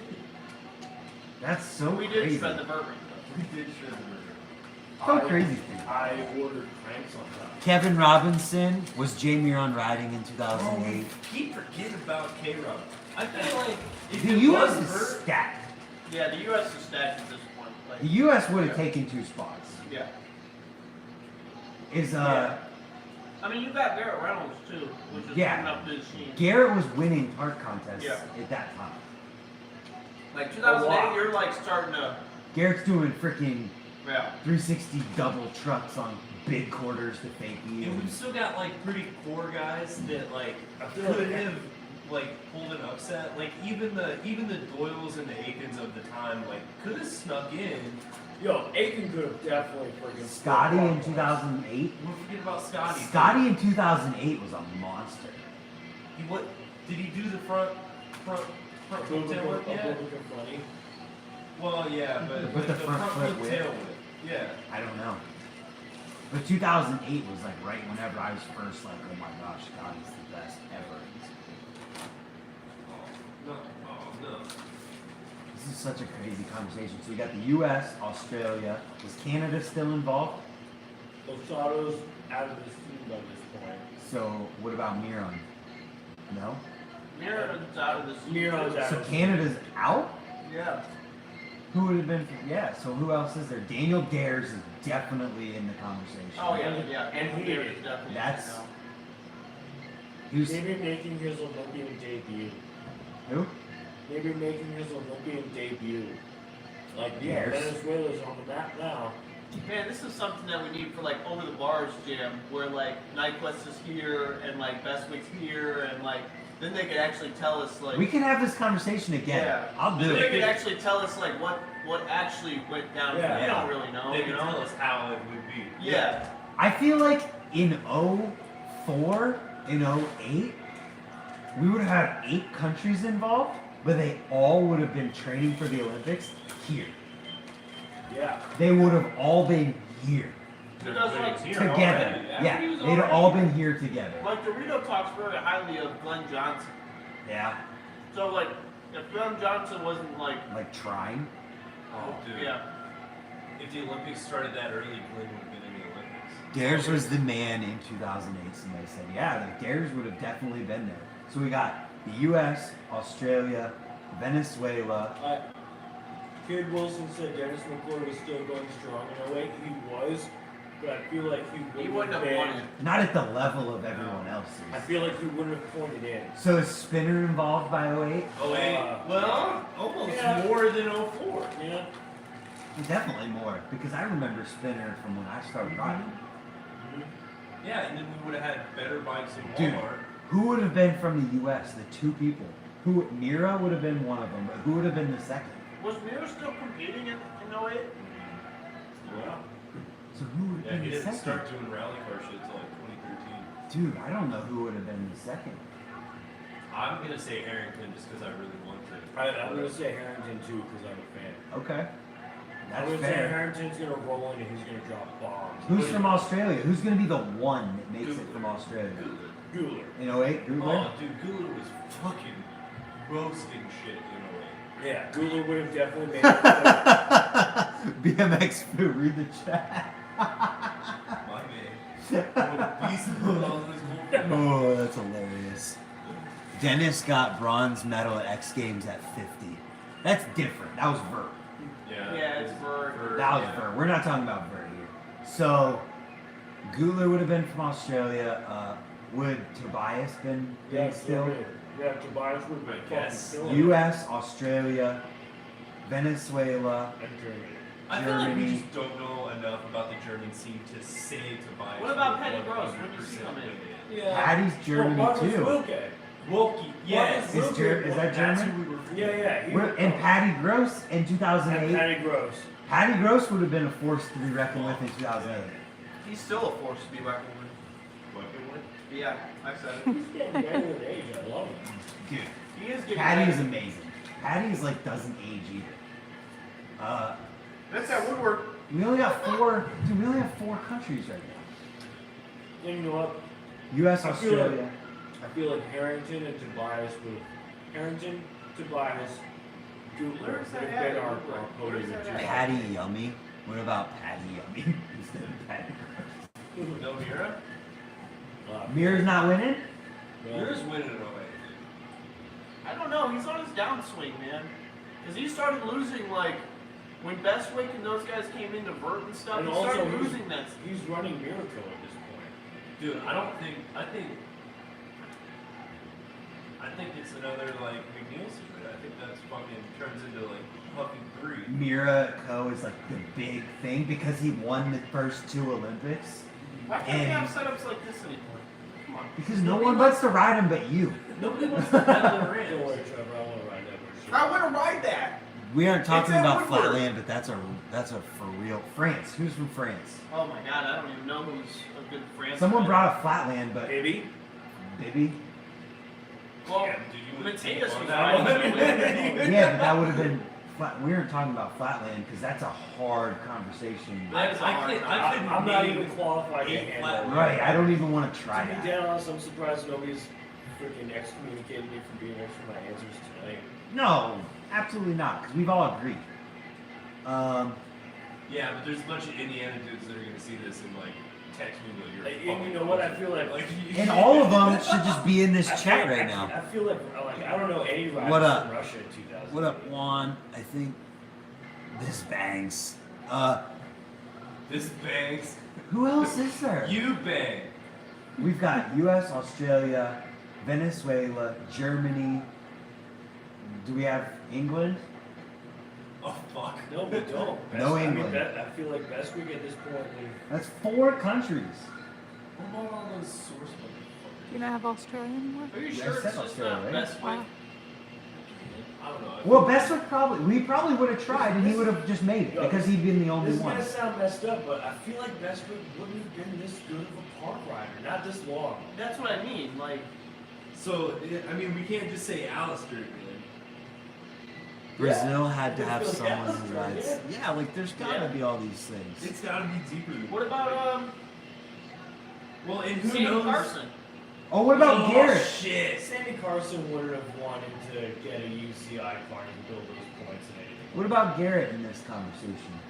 That's so We crazy. did shred the vert ring. We did shred the Vert. So crazy thing. I ordered cranks on top. Kevin Robinson was Jay Miron riding in Oh, 2008. we keep forgetting about K-Rob. I feel like if The it U.S. was is Vert, stacked. Yeah, the U.S. is stacked at this point. Like, The U.S. would have taken 2 spots. yeah. Is I mean, you got Garrett Reynolds too, which is Yeah. coming up this scene. Garrett was winning park contests Yeah. at that time. Like A 2008, lot. you're like starting to, Garrett's doing freaking yeah. 360 double trucks on big quarters to fakie. and we've still got like pretty core guys that like I feel could like have like pulled an upset. Like even the Doyles and the Aikens of the time like could have snuck in. Yo, Aiken could have definitely freaking. Scotty in flipped 2008. Don't forget about Scotty. Scotty in 2008 was a monster. He what? Did he do the front tail whip yet? Funny. Well, yeah, but With the the front flip whip? tail whip. Yeah. I don't know. But 2008 was like right whenever I was first like, oh my gosh, Scotty's the best ever. Oh no. This is such a crazy conversation. So you got the U.S., Australia. Was Canada still involved? Losato's out of the scene by this point. So what about Miron? No? Miron's out of this. Miron's out. So Canada's out? Yeah. Who would have been? Yeah. So who else is there? Daniel Dares is definitely in the conversation. Oh yeah, yeah. And he Garrett's is. definitely. That's- no. He was, Maybe making his Olympian debut. who? Maybe making his Olympian debut. Like, yeah, Dares. Venezuela's on the map now. Man, this is something that we need for like over the bars jam, where like Nyquist is here and like Bestwick's here, and like then they could actually tell us like. We can have this conversation again. Yeah. I'll do Then they it. could actually tell us like what actually went down. Yeah. We don't really know. They you can know? tell us how it would be. Yeah. I feel like in 04, in 08, we would have had 8 countries involved, but they all would have been training for the Olympics here. Yeah. They would have all been here Because like together. already. Yeah, He was they'd already all been here together. like Dorito talks very highly of Glenn Johnson. Yeah, So like if Glenn Johnson wasn't like like trying. Oh, dude. yeah. If the Olympics started that early, Glenn would have been in the Olympics. Dares was the man in 2008. Somebody said, yeah, like Dares would have definitely been there. So we got the U.S., Australia, Venezuela. Kid Wilson said Dennis McCord was still going strong in 08. He was, but I feel like He wouldn't have been, won it. Not at the level of everyone else. I feel like he wouldn't have pointed in. So is Spinner involved by 08? Oh wait, well, almost more than 04. Yeah. Definitely more, because I remember Spinner from when I started riding. Yeah, and then we would have had better bikes in Dude. Walmart. Who would have been from the U.S.? The 2 people. Who Mira would have been one of them, but who would have been the second? Was Miro still competing in 08? Yeah. So who would have Yeah, been he the didn't second? start doing rally car shit until like 2013. Dude, I don't know who would have been the second. I'm gonna say Harrington just because I really want to. I'm going to say Harrington too because I'm a fan. Okay. I'm That's going to say fair. Harrington's going to roll in and he's going to drop bombs. Who's from Australia? Who's going to be the one that makes it from Australia? Guler. In 08? Googler? Oh, dude, Gula was fucking roasting shit in a way. Yeah, Guler would have definitely made it. BMX Foo, read the chat. My man. What a beast mode on this whole Oh, that's hilarious. Dennis got bronze medal at X Games at 50. That's different. That was Vert. Yeah, it's Vert. That was Vert. We're not talking about Vert here. So, Guler would have been from Australia. Would Tobias been Yeah, still? Yeah, Tobias would have been I fucking guess. killing it. U.S., Australia, Venezuela. And Germany. I feel like we Germany. just don't know enough about the German scene to say to buy. What about Petty Gross? When does he come in? Yeah. Patty's Germany Marcus too. Wilke. Wolke, yes. Is that That's German? who we were. Yeah. And Patty Gross in 2008. And Patty Gross. Patty Gross would have been a force to be reckoned with in 2008. He's still a force to be reckoned with. Yeah, I said it. He's getting better with age. I love him. Dude, He is getting Patty better. is amazing. Patty's like doesn't age either. That's that Woodward. We only got four. Dude, we only have 4 countries right now. And you know what? U.S., I feel Australia. I feel like Harrington and Tobias would. Harrington, Tobias, Where's Dubler that would have at? been our Where's podium. that at? Patty Yummy. What about Patty Yummy instead of Patty? No Mira? Mirror's not winning. Mira's winning it away. I don't know. He's on his downswing, man. Because he started losing, like, when Bestwick and those guys came into Vert and stuff, And he also started losing that. He's running Miracle at this point. Dude, I think it's another like McNeil situation. I think that's fucking turns into like Puppy 3. Mira Co is like the big thing because he won the first 2 Olympics. Why can't we And- have setups like this anymore? Come on. Because no one wants to ride him but you. Nobody wants to pedal the Don't worry, Rams. Trevor. I want to ride that version. I want to ride that. We aren't talking It's at about Woodward. Flatland, but that's a for real France. Who's from France? Oh my god, I don't even know who's a good France. Someone fan. brought a Flatland, but Maybe. maybe. Well, Yeah, dude, you wouldn't Mateus think was about riding that. it. Yeah, but that would have been. We weren't talking about Flatland because that's a hard conversation. I couldn't I'm not name even qualified to 8 handle flat- it. Right, I don't even want to try To be that. dead honest, I'm surprised nobody's freaking excommunicated me from BMX for my answers tonight. No, absolutely not, because we've all agreed. Yeah, but there's a bunch of Indiana dudes that are gonna see this and like text me that you're. And fucking you know what? I bullshit. feel like And all of them should just be in this I chat feel- right now. I feel like I don't know any riders What up? from Russia in 2000. What up, Juan? I think this bangs. This bangs. Who else is there? You bang. We've got U.S., Australia, Venezuela, Germany. Do we have England? Oh fuck. No, we don't. No I mean, England. I feel like Bestwick at this point would. That's 4 countries. What about all those source You don't have Australia anymore? Are you Yeah, sure I it's said just Australia, not right? best way? Wow. I don't know. Well, Bestwick we probably would have tried, and he would have just made it because he'd been the only This is one. gonna sound messed up, but I feel like Bestwick wouldn't have been this good of a park rider, not this long. That's what I mean. Like, So I mean, we can't just say Alistair. Man. Brazil had to Yeah. have Yeah. someone who rides. Yeah. Yeah, like there's gotta Yeah. be all these things. It's gotta be deeper than. what about Well, and who Sandy knows? Carson? Oh, what about Oh, Garrett? Shit. Sandy Carson wouldn't have wanted to get a UCI car and build those points and anything. What about Garrett in this conversation?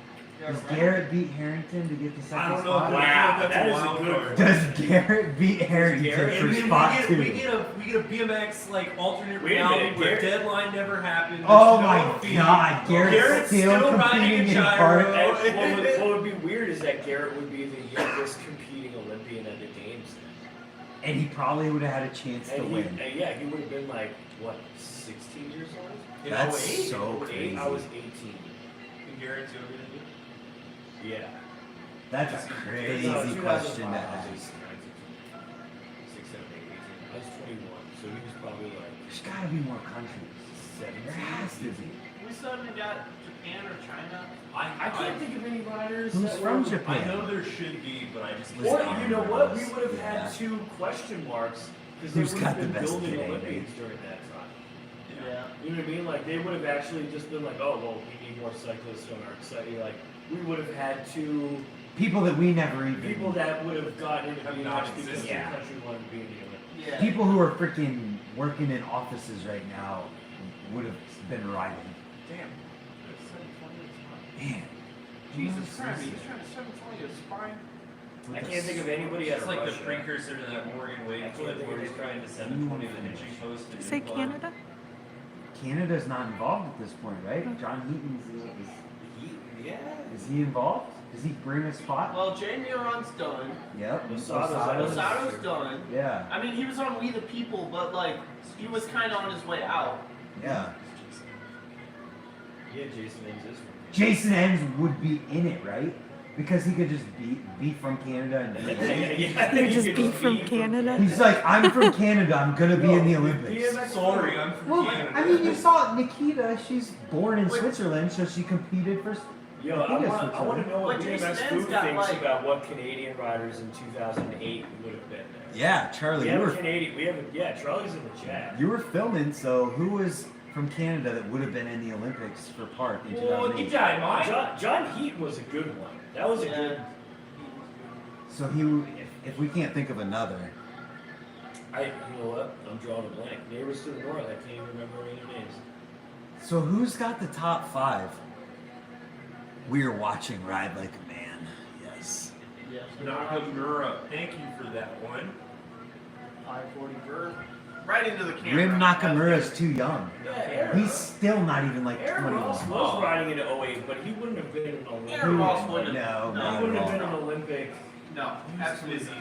Does Garrett beat Harrington to get the second I don't know. spot? But I feel like That is that's a a wild good card. Does Garrett beat Harrington Garrett- for And then spot we 2? get a BMX like alternate Wait a reality minute, where Garrett- deadline never happened. Oh there's no my fee. God, Garrett's still riding competing a in gyro. park. What would be weird is that Garrett would be the youngest competing Olympian at the games. And he probably would have had a chance to And win. he would have been like, what, 16 years old? In That's 08? so 08, crazy. I was 18. And Garrett's younger than you? Yeah. That's a crazy question to ask. 6, 7, 8, 18. I was 21, so he was probably like There's gotta be more countries. 17. There has to be. We suddenly got Japan or China. I can't think of any riders Who's that from were- Japan? I know there should be, but I just. Or can't you know remember what? this. We would have Yeah. had 2 question marks because Who's they would got have the been best building today, Olympians right? during that time. Yeah. You know what I mean? Like they would have actually just been like, oh well, we need more cyclists on our site. Like we would have had 2 People that we never even. people that would have gotten into Have BMX not because existed. the Yeah. country wanted to be in the Olympics. Yeah. People who are freaking working in offices right now would have been riding. Damn. Man. Jesus Christ, he's trying to 720 a spine. I can't think of anybody out It's of like Russia. the precursor to that Morgan Wade I can't clip think where of he's it. trying to 720 the hitching post. and Say incline. Canada? Canada's not involved at this point, right? John Heaton's Yeah. is he involved? Does he bring a spot? Well, Jay Miron's done. Yep. Losada's Losada's done. Yeah. I mean, he was on We the People, but like, he was kind of on his way out. Yeah. Yeah, Jason Ames is from Jason Enns would be in it, right? Because he could just be from Canada and be there. You just be from Canada. He's like, I'm from Canada. I'm gonna be in the Olympics. Sorry, I'm from Well, Canada. I mean, you saw Nikita. She's born in Switzerland, so she competed for. Yo, I want to know what But BMX Jason Food Enn's got, thinks like- about what Canadian riders in 2008 would have been there. Yeah, Charlie, We you have a were Canadian. We have a, yeah. Charlie's in the chat. you were filming. So who was from Canada that would have been in the Olympics for part in Well, 2008? John Heaton was a good one. That was a good. So if we can't think of another, You know what? I'm drawing a blank. Neighbors to the north. I can't even remember any names. so who's got the top 5? We're watching Ride Like a Man. Yes. Yes. Nakamura. Thank you for that one. 540 bird. Right into the camera. Rim Nakamura's too young. Yeah, Aaron. He's still not even like Aaron 21. Ross was riding in 08, but he wouldn't have been an Olympic. Aaron Ross wouldn't No, have. not He at wouldn't have all. been an Olympic. No, He was absolutely. busy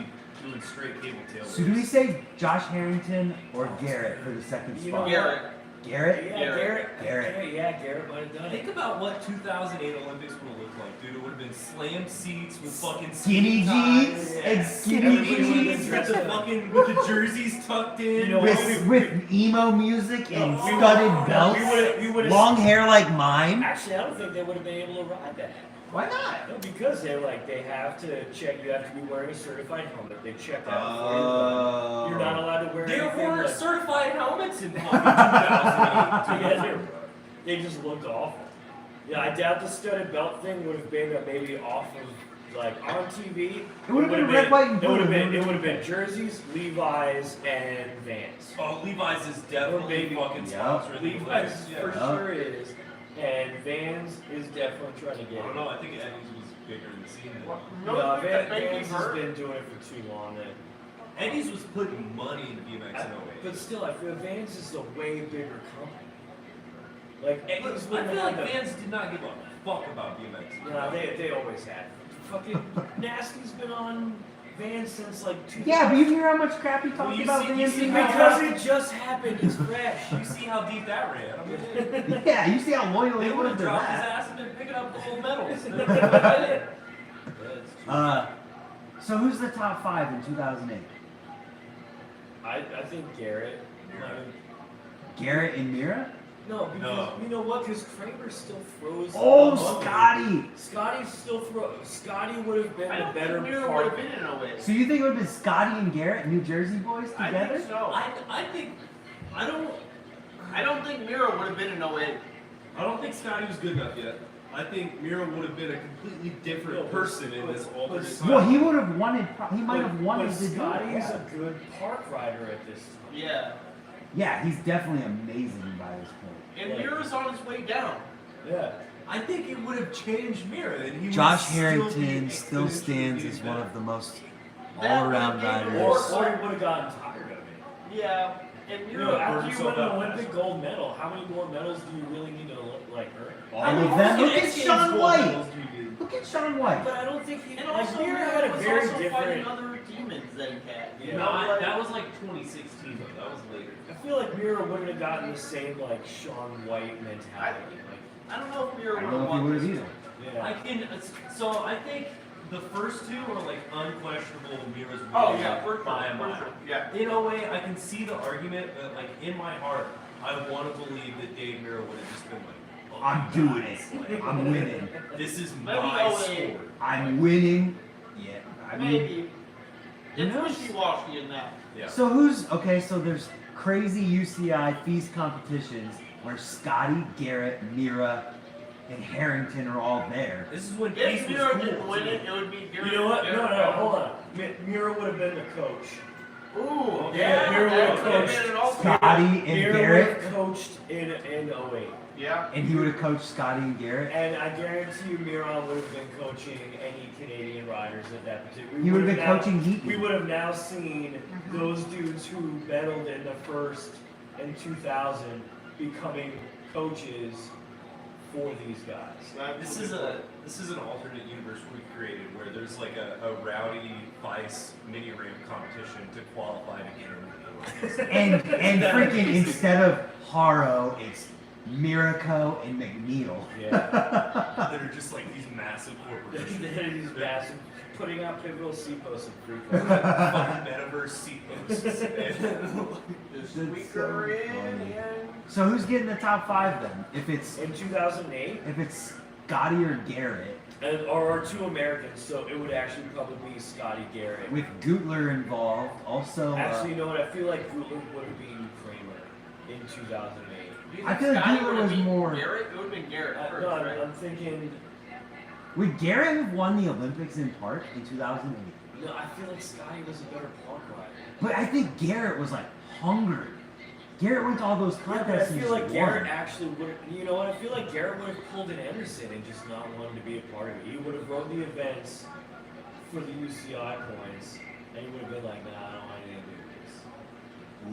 doing straight cable tail. So do we say Josh Harrington or Garrett for the second You know spot? Garrett. Garrett? Yeah, Garrett. Garrett. Yeah, Garrett might have done Think it. about what 2008 Olympics would have looked like, dude. It would have been slam seats with fucking Skinny jeans Yeah. and skinny Everybody would have jeans been dressed fucking with the jerseys tucked in. You know, with emo music and No, we studded would've- belts, we would've- long hair like mine. Actually, I don't think they would have been able to ride that. Why not? No, because they have to check. You have to be wearing a certified helmet. They check that before you run. You're not allowed to wear There anything weren't like. certified helmets in fucking 2008. Yeah, they just looked awful. Yeah, I doubt the studded belt thing would have been maybe off of like on TV. It would have been red, white, and It would blue. have been jerseys, Levi's, and Vans. Oh, Levi's is definitely Maybe- fucking Yeah. sponsoring the Levi's Olympics. for Yeah. sure is, and Vans is definitely trying to I get don't it. know. I think Eddie's was bigger in the scene. Than No, Really quick, Vans has bird. been doing it for too long. Eddie's was putting money into BMX in 08. But still, I feel Vans is a way bigger company. Like I Eddie's feel like the, fans did not give a fuck about BMX. No, they always had. Fucking Nasty's been on Vans since like 2000. Yeah, but you hear how much crap he talked Well, you about see- you Vans see in how- Because it just happened. It's fresh. You see how deep that ran. I mean, Yeah, you see how loyal they he would was have to dropped his that. ass and been picking up gold medals. So who's the top 5 in 2008? I think Garrett. Garrett and Mira? No, because No. you know what? Because Kramer still throws. Oh, the money. Scotty! Scotty still throws. Scotty would have been I the don't better think Mira would part. have been in 08. So you think it would have been Scotty and Garrett, New Jersey boys, I together? think so. I don't think Mira would have been in 08. I don't think Scotty was good enough yet. I think Miro would have been a completely different No, person in this alternate time. Well, he would have wanted. He might have But wanted to do it. Scotty's Yeah. a good park rider at this time. Yeah. Yeah, he's definitely amazing by this point. And Yeah. Mira's on his way down. Yeah. I think it would have changed Miro, and he would Josh still Harrington be still exponentially stands as better. one of the most That all-around would've made him Or, riders. or he would have gotten tired of it. Yeah. And You Mira, know, burn after you yourself win an out Olympic fast. gold medal, how many more medals do you really need to like earn? All of them. Look at Sean White. Look at Sean White. But I don't think he. and Like, also Mira Mira had a was very also fighting different. other demons that he had. You Yeah. know, No, like, that was like 2016 though. That was later. I feel like Mira wouldn't have gotten the same like Sean White mentality. I don't know if Mira I would don't know have if he won would have this either. Like, yeah. I can. So I think the first two are like unquestionable Mira's win. Oh yeah, for sure, by a for mile. sure. Yeah. In a way, I can see the argument, but like in my heart, I want to believe that Dave Miro would have just been like, oh, I'm doing guys, it. like, I'm winning. This is Maybe my 08. sport. I'm winning. Yeah. I mean, Maybe. who It's knows? wishy-washy in that. Yeah. So who's okay? So there's crazy UCI feast competitions where Scotty, Garrett, Mira, and Harrington are all there. This is when If Peace was Mira cool. didn't win too. it, it would be Garrett. You know what? No, Garrett no, Bell. hold on. Mira would have been the coach. Ooh, Okay. yeah. Mira would have that would've coached been an all- Scotty and Mira would Garrett, have coached in 08. Yeah. and he would have coached Scotty and Garrett. And I guarantee you, Mira would have been coaching any Canadian riders at that particular. He would have been coaching Heaton. We would have now seen those dudes who medaled in the first and 2000 becoming coaches for these guys. This is an alternate universe we've created where there's like a rowdy vice mini ramp competition to qualify to get into the Olympics. And freaking instead of Haro, it's Miracle, and McNeil. Yeah. That are just like these massive corporations. These massive, putting out pivotal seat posts and free Fucking metaverse seat posts. The squeaker in funny. and So who's getting the top 5 then? If it's In 2008, Scotty or Garrett, or our 2 Americans, so it would actually probably be Scotty Garrett. with Gutler involved, also. Actually, you know what? I feel like Woodward would have been Kramer in 2008. I feel like Gutler was more. Garrett. It would have been Garrett first, No, right? I'm thinking. Would Garrett have won the Olympics in part in 2008? No, I feel like Scotty was a better park rider. But I think Garrett was like hungry. Garrett went to all those Yeah, but I contests and feel just like Garrett won. actually would have, you know what, I feel like Garrett would have pulled an Anderson and just not wanted to be a part of it. He would have rode the events for the UCI points, and he would have been like, nah, I don't want anything to do with this.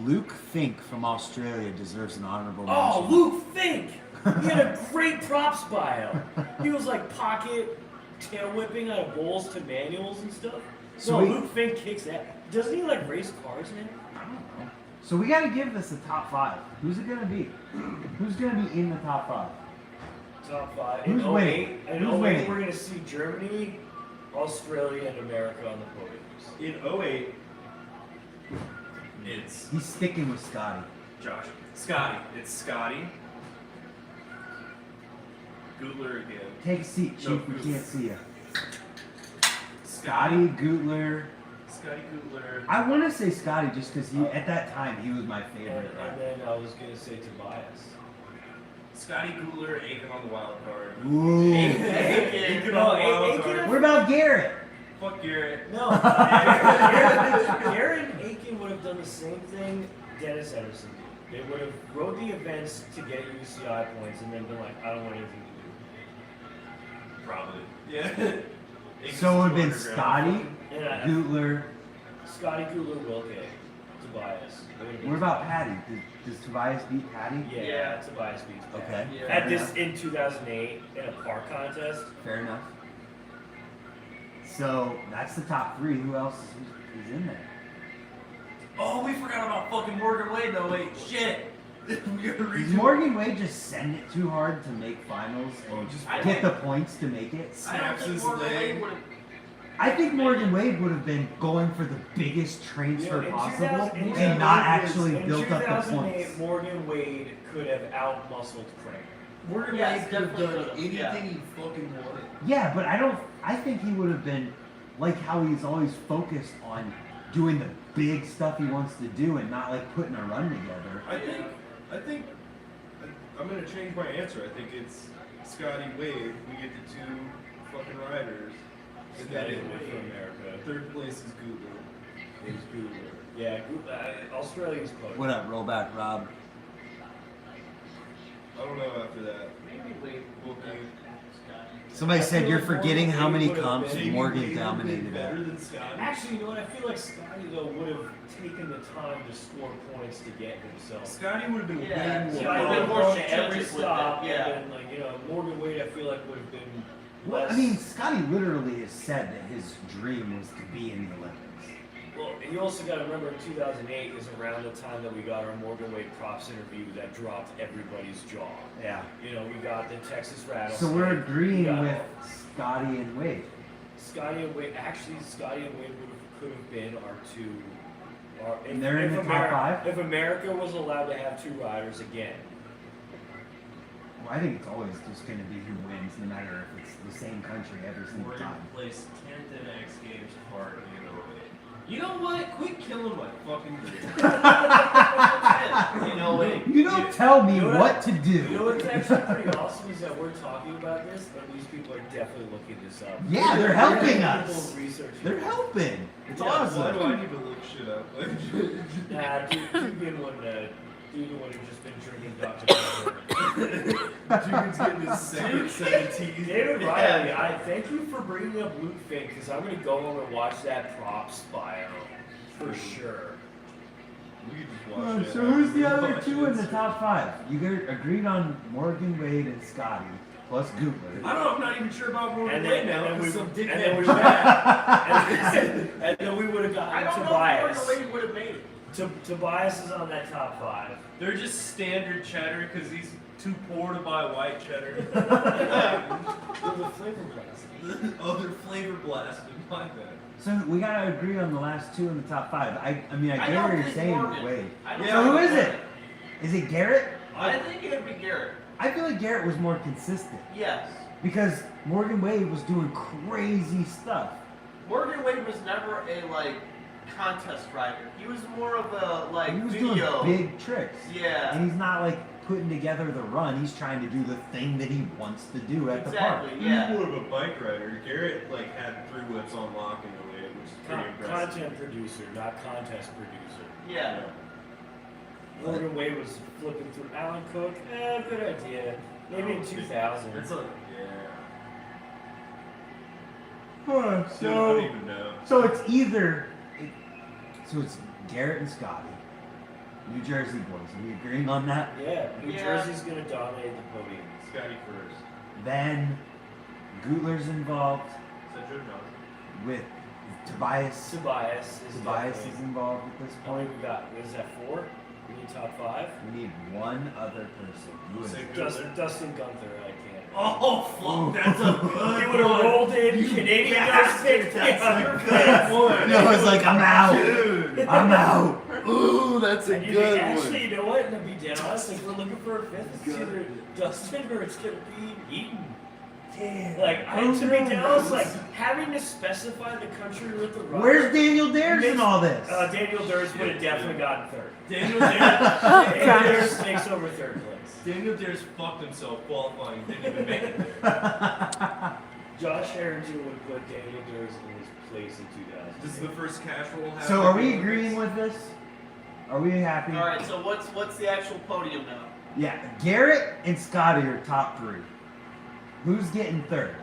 Luke Fink from Australia deserves an honorable mention. Oh, Luke Fink! He had a great props bio. He was like pocket tail whipping out of bowls to manuals and stuff. So No, we- Luke Fink kicks that. Doesn't he like race cars now? I don't know. So we got to give this a top 5. Who's it gonna be? Who's gonna be in the top 5? Top 5. Who's in winning? 08, in Who's 08 winning? we're going to see Germany, Australia, and America on the podiums. In 08, it's He's sticking with Scotty. Josh. Scotty. It's Scotty. Gutler again. Take a seat, Chief. No, we who's- can't see you. Scotty Gutler. Scotty Gutler. I want to say Scotty just because at that time he was my And, favorite. and then I was going to say Tobias. Scotty Gutler, Aiken on the wild card. Ooh. Aiken No, on the wild Aiken- card. What about Garrett? Fuck Garrett. No, Garrett and Aiken would have done the same thing Dennis Ederson did. They would have rode the events to get UCI points and then been like, I don't want anything to do. Probably. Yeah. Aiken's So it would have been underground. Scotty, And Gutler. Scotty Gutler, Wilke, Tobias. They would have been- What about Patty? Does Tobias beat Patty? Yeah, Yeah. Tobias beats Pat. Okay. Yeah. At this in 2008 in a park contest. Fair enough. So that's the top 3. Who else is in there? Oh, we forgot about fucking Morgan Wade though. Wait, shit. We gotta Does redo Morgan Wade just send it too hard to make finals and just get the points to make it? I don't Snaps think his Morgan leg. Wade would have. I think Morgan Wade would have been going for the biggest transfer In possible 2000 in and not 2008 actually in built up the 2008, points. Morgan Wade could have out-muscled Kramer. Morgan Yes, Wade could have definitely done could've, anything yeah. he fucking wanted. Yeah, but I think he would have been like how he's always focused on doing the big stuff he wants to do and not like putting a run together. I think I'm gonna change my answer. I think it's Scotty Wade. We get the 2 fucking riders. And Scotty then Wade from America. Third place is Gutler. It's Gutler. Yeah, Australia's close. What up, rollback Rob? I don't know after that. Maybe Wade. Okay. Somebody I said feel you're like forgetting Morgan how Wade many would have comps been- Maybe Morgan Wade would be dominated better at. than Scotty. Actually, you know what? I feel like Scotty though would have taken the time to score points to get himself. Scotty would have been Yeah, way more. So Scotty I would have would been more have to every strategic with stop, it, yeah. and then like Morgan Wade, I feel like would have been Well, less. I mean, Scotty literally has said that his dream was to be in the Olympics. Well, you also got to remember in 2008 is around the time that we got our Morgan Wade props interview that dropped everybody's jaw. Yeah. You know, we got the Texas Rattlesnake. So we're agreeing We got with Scotty and Wade. Scotty and Wade. Actually, Scotty and Wade could have been our 2. And they're in the top 5? If America was allowed to have 2 riders again. Well, I think it's always just going to be who wins, no matter if it's the same country every single Morgan time. placed 10th in X Games party in 08. You know what? Quit killing my fucking dream. You know Wade. You don't tell me You know what to do. You know what's actually pretty awesome is that we're talking about this, and these people are definitely looking this up. Yeah, they're helping People us. researching They're it. helping. It's Yeah, Why do awesome. I need to look shit up? Nah, dude being one, dude the one who's just been drinking Dr. Pepper. Dude's getting his second set of teeth. David Riley, I thank you for bringing up Luke Fink because I'm gonna go home and watch that props bio for sure. We could just watch it. So who's the other Watch 2 it. in the top 5? You guys agreed on Morgan Wade and Scotty, plus Gutler. I don't know. I'm not even sure about Morgan And Wade then, now. and then we Some and dickhead then we and then we would have I gotten don't know Tobias. if Morgan Wade would have made it. Tobias is on that top 5. They're just standard chatter because these too poor to buy white cheddar. With a flavor blast. Other flavor blasted. My bad. So we gotta agree on the last two in the top five. I mean, I get don't what you're think saying, Morgan. Wade. I don't So who think is it? Morgan. Is it Garrett? I think it'd be Garrett. I feel like Garrett was more consistent Yes. because Morgan Wade was doing crazy stuff. Morgan Wade was never a like contest rider. He was more of a like He was video. doing big tricks. Yeah. And he's not like putting together the run. He's trying to do the thing that he wants to do at the park. Exactly. Yeah. He's more of a bike rider. Garrett like had 3 whips on lock in the way, which is pretty impressive. Content producer, not contest producer. Yeah. Morgan Wade was flipping through Alan Cook. Good idea. Maybe in 2000. It's like, yeah. Huh, I don't so, even know. so it's either, so it's Garrett and Scotty, New Jersey boys. Are we agreeing on that? Yeah, New Yeah. Jersey's gonna dominate the podium. Scotty first. Then Gutler's involved Is that Joe Johnson? with Tobias. Tobias is Tobias definitely- is involved at this How many point. we got? What is that, 4? We need top 5? We need one other person. We'll say Dustin Gunther, I can't. Oh, fuck, that's a good He would have rolled in Canadian Dustin. good one. No, I was like, I'm out. Dude. I'm out. Ooh, that's a And you good actually, one. you know what? And to be dead honest, like we're looking for a 5th. It's either Dustin or it's gonna be Eaton. Damn. Like to be dead honest, like having to specify the country with the rock. Where's Daniel Dares in all this? Daniel Dares would have definitely gotten 3rd. Daniel Dares, Daniel Dares takes over 3rd place. Daniel Dares fucked himself qualifying. Didn't even make it there. Josh Harrington would put Daniel Dares in his place in 2000. This is the first cash roll. So are we agreeing with this? Are we happy? All right. So what's the actual podium now? Yeah, Garrett and Scotty are top 3. Who's getting 3rd?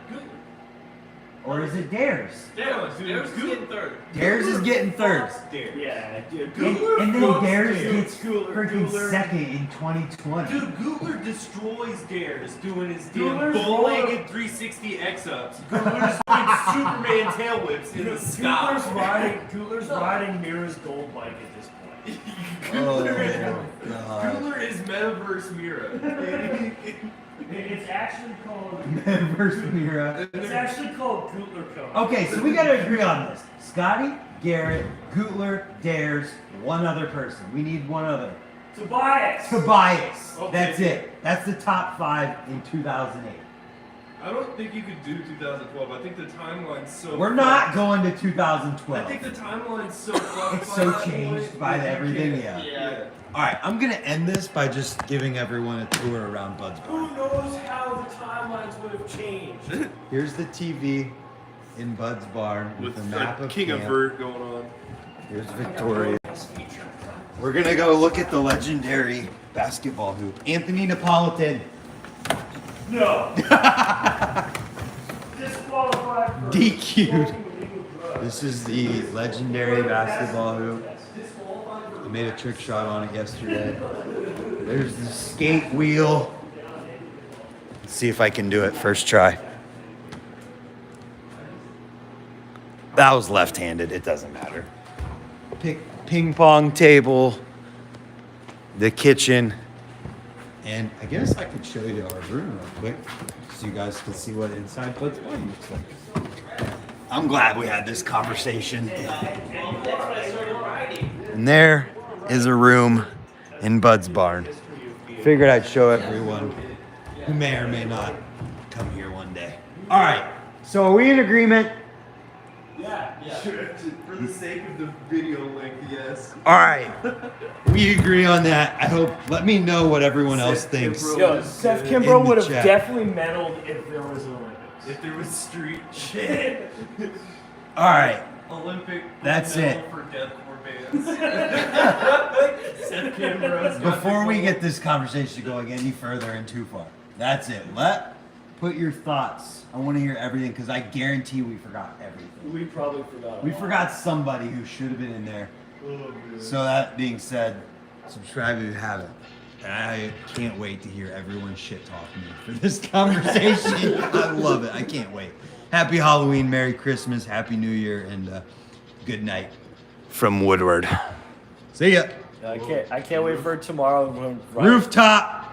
Or is it Dares? Dares. dude, Dares is Goot- getting 3rd. Dares is getting 3rd. Dares. Yeah, dude. And then fucks Dares Dares. gets freaking Gootler. 2nd in 2020. Dude, Gootler destroys Dares doing his damn Gootler's bow-legged 360 X-ups. Gootler's doing Superman tail whips in the sky. Gutler's riding Mira's gold bike at this point. God. Gootler is Metaverse Mira. It's actually called. Metaverse Mira. It's actually called Gutler Code. Okay, so we gotta agree on this. Scotty, Garrett, Gutler, Dares, one other person. We need one other. Tobias. Tobias. Okay. That's it. That's the top 5 in 2008. I don't think you could do 2012. I think the timeline's so. We're not going to 2012. I think the timeline's so fucked. It's by so that changed point by that you everything, can't- yeah. All right, I'm gonna end this by just giving everyone a tour around Bud's Who Barn. knows how the timelines would have changed? Here's the TV in Bud's Barn with a map of King of camp. Vert going on. Here's Victoria. We're gonna go look at the legendary basketball hoop. Anthony Napolitan. No. Disqualified for DQ'd. smoking illegal drugs. This is the legendary basketball hoop. I made a trick shot on it yesterday. There's the skate wheel. Let's see if I can do it first try. That was left-handed, it doesn't matter. Ping pong table, the kitchen, and I guess I could show you our room real quick so you guys can see what inside Bud's Barn looks like. I'm glad we had this conversation. And there is a room in Bud's Barn. Figured I'd show everyone who may or may not come here one day. All right, so are we in agreement? For the sake of the video link, yes. All right, we agree on that. I hope. Let me know what everyone else Seth thinks. Kimbrough. Yo, Seth In Kimbrough the would have chat. definitely medaled if there was an Olympics. If there was street shit. All right, Olympic That's medal it. for deathcore bands. Seth Kimbrough's got before the we gold. get this conversation going any further and too far, that's it. Put your thoughts. I want to hear everything because I guarantee we forgot everything. We probably forgot. We forgot somebody who should have been in there. So that being said, subscribe if you haven't. And I can't wait to hear everyone shit talk me for this conversation. I love it. I can't wait. Happy Halloween, Merry Christmas, Happy New Year, and good night from Woodward. See ya. I can't wait for tomorrow. When Rooftop.